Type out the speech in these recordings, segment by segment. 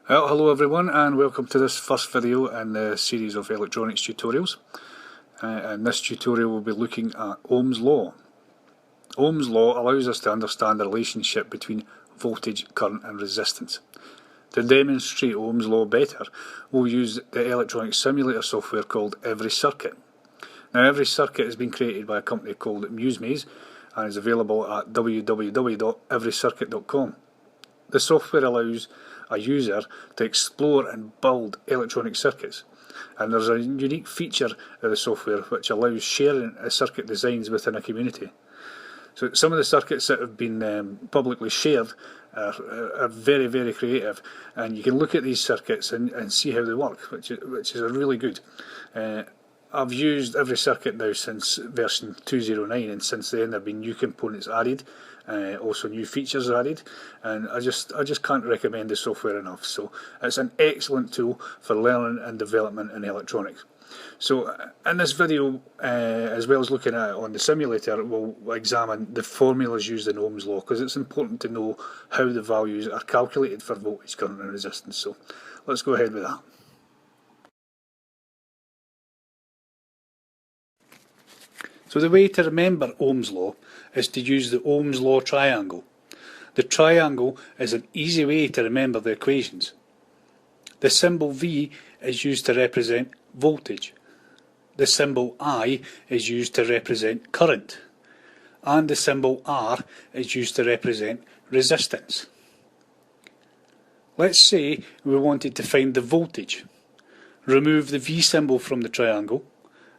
Well, hello everyone and welcome to this first video in the series of electronics tutorials. In this tutorial we'll be looking at Ohm's law. Ohm's law allows us to understand the relationship between voltage, current and resistance. To demonstrate Ohm's law better, we'll use the electronic simulator software called Every Circuit. Now, Every Circuit has been created by a company called Musemaze and is available at www.everycircuit.com. The software allows a user to explore and build electronic circuits, and there's a unique feature of the software which allows sharing circuit designs within a community. So some of the circuits that have been publicly shared are very, very creative, and you can look at these circuits and see how they work, which is really good. I've used Every Circuit now since version 2.09, and since then there have been new components added, also new features added, and I just can't recommend the software enough. So it's an excellent tool for learning and development in electronics. So in this video, as well as looking at it on the simulator, we'll examine the formulas used in Ohm's law, because it's important to know how the values are calculated for voltage, current and resistance. So let's go ahead with that. So the way to remember Ohm's law is to use the Ohm's law triangle. The triangle is an easy way to remember the equations. The symbol V is used to represent voltage. The symbol I is used to represent current. And the symbol R is used to represent resistance. Let's say we wanted to find the voltage. Remove the V symbol from the triangle.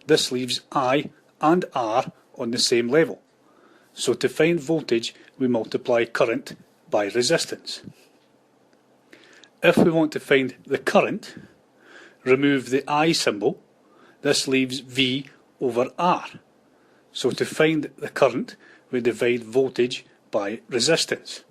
This leaves I and R on the same level. So to find voltage, we multiply current by resistance. If we want to find the current, remove the I symbol. This leaves V over R. So to find the current, we divide voltage by resistance.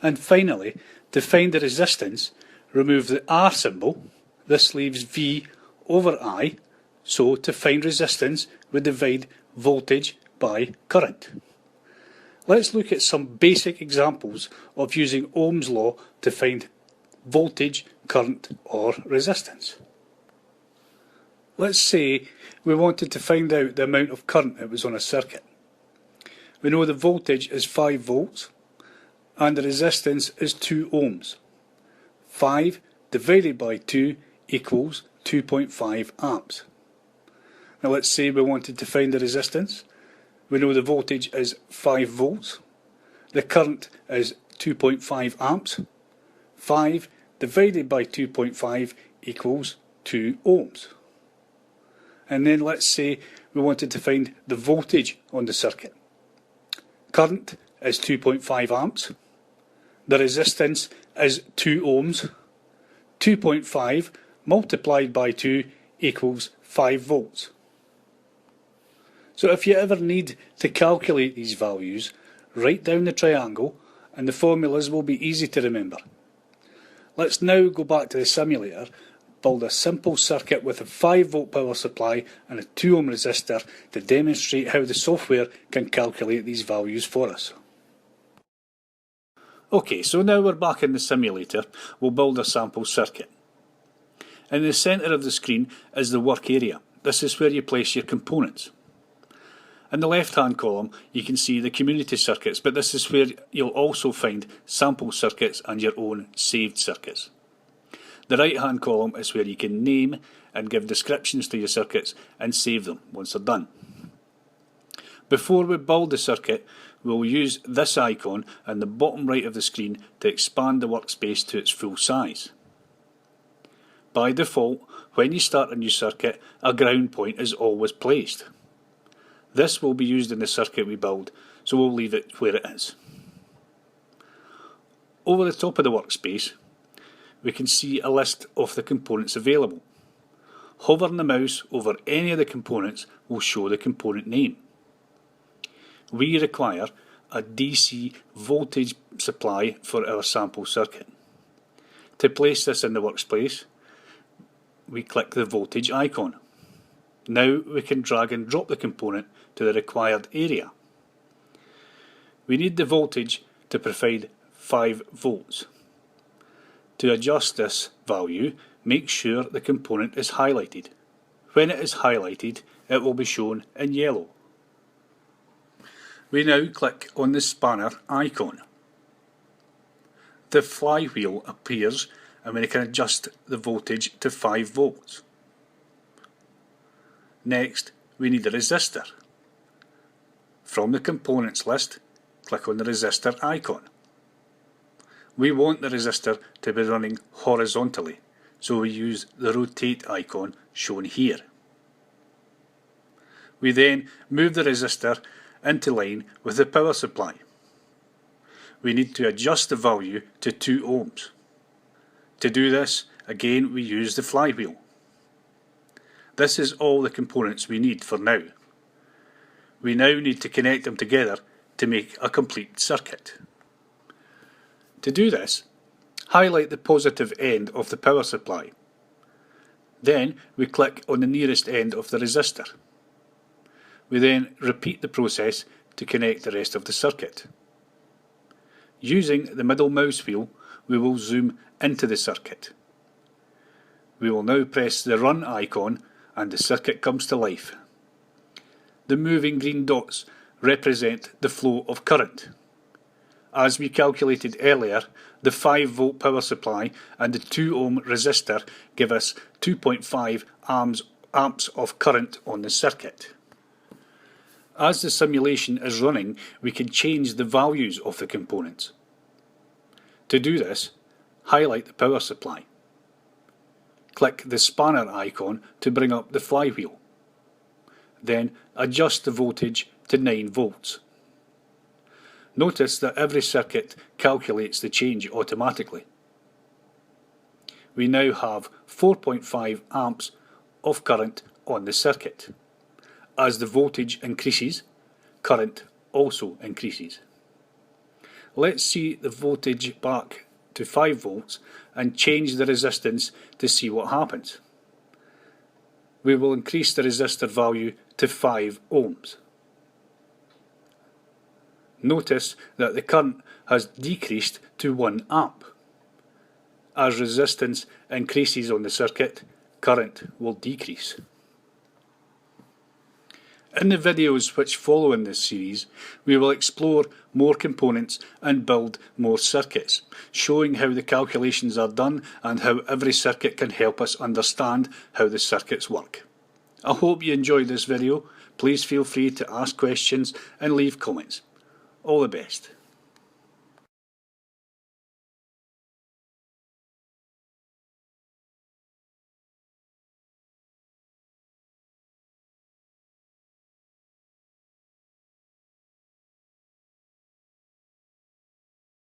And finally, to find the resistance, remove the R symbol. This leaves V over I. So to find resistance, we divide voltage by current. Let's look at some basic examples of using Ohm's law to find voltage, current or resistance. Let's say we wanted to find out the amount of current that was on a circuit. We know the voltage is 5 volts and the resistance is 2 ohms. 5 divided by 2 equals 2.5 amps. Now let's say we wanted to find the resistance. We know the voltage is 5 volts. The current is 2.5 amps. 5 divided by 2.5 equals 2 ohms. And then let's say we wanted to find the voltage on the circuit. Current is 2.5 amps. The resistance is 2 ohms. 2.5 multiplied by 2 equals 5 volts. So if you ever need to calculate these values, write down the triangle and the formulas will be easy to remember. Let's now go back to the simulator, build a simple circuit with a 5 volt power supply and a 2 ohm resistor to demonstrate how the software can calculate these values for us. Okay, so now we're back in the simulator. We'll build a sample circuit. In the centre of the screen is the work area. This is where you place your components. In the left-hand column, you can see the community circuits, but this is where you'll also find sample circuits and your own saved circuits. The right-hand column is where you can name and give descriptions to your circuits and save them once they're done. Before we build the circuit, we'll use this icon in the bottom right of the screen to expand the workspace to its full size. By default, when you start a new circuit, a ground point is always placed. This will be used in the circuit we build, so we'll leave it where it is. Over the top of the workspace, we can see a list of the components available. Hovering the mouse over any of the components will show the component name. We require a DC voltage supply for our sample circuit. To place this in the workspace, we click the voltage icon. Now we can drag and drop the component to the required area. We need the voltage to provide 5 volts. To adjust this value, make sure the component is highlighted. When it is highlighted, it will be shown in yellow. We now click on the spanner icon. The flywheel appears and we can adjust the voltage to 5 volts. Next, we need a resistor. From the components list, click on the resistor icon. We want the resistor to be running horizontally, so we use the rotate icon shown here. We then move the resistor into line with the power supply. We need to adjust the value to 2 ohms. To do this, again we use the flywheel. This is all the components we need for now. We now need to connect them together to make a complete circuit. To do this, highlight the positive end of the power supply. Then we click on the nearest end of the resistor. We then repeat the process to connect the rest of the circuit. Using the middle mouse wheel, we will zoom into the circuit. We will now press the run icon and the circuit comes to life. The moving green dots represent the flow of current. As we calculated earlier, the 5 volt power supply and the 2 ohm resistor give us 2.5 amps of current on the circuit. As the simulation is running, we can change the values of the components. To do this, highlight the power supply. Click the spanner icon to bring up the flywheel. Then adjust the voltage to 9 volts. Notice that every circuit calculates the change automatically. We now have 4.5 amps of current on the circuit. As the voltage increases, current also increases. Let's see the voltage back to 5 volts and change the resistance to see what happens. We will increase the resistor value to 5 ohms. Notice that the current has decreased to 1 amp. As resistance increases on the circuit, current will decrease. In the videos which follow in this series, we will explore more components and build more circuits, showing how the calculations are done and how every circuit can help us understand how the circuits work. I hope you enjoyed this video. Please feel free to ask questions and leave comments. All the best.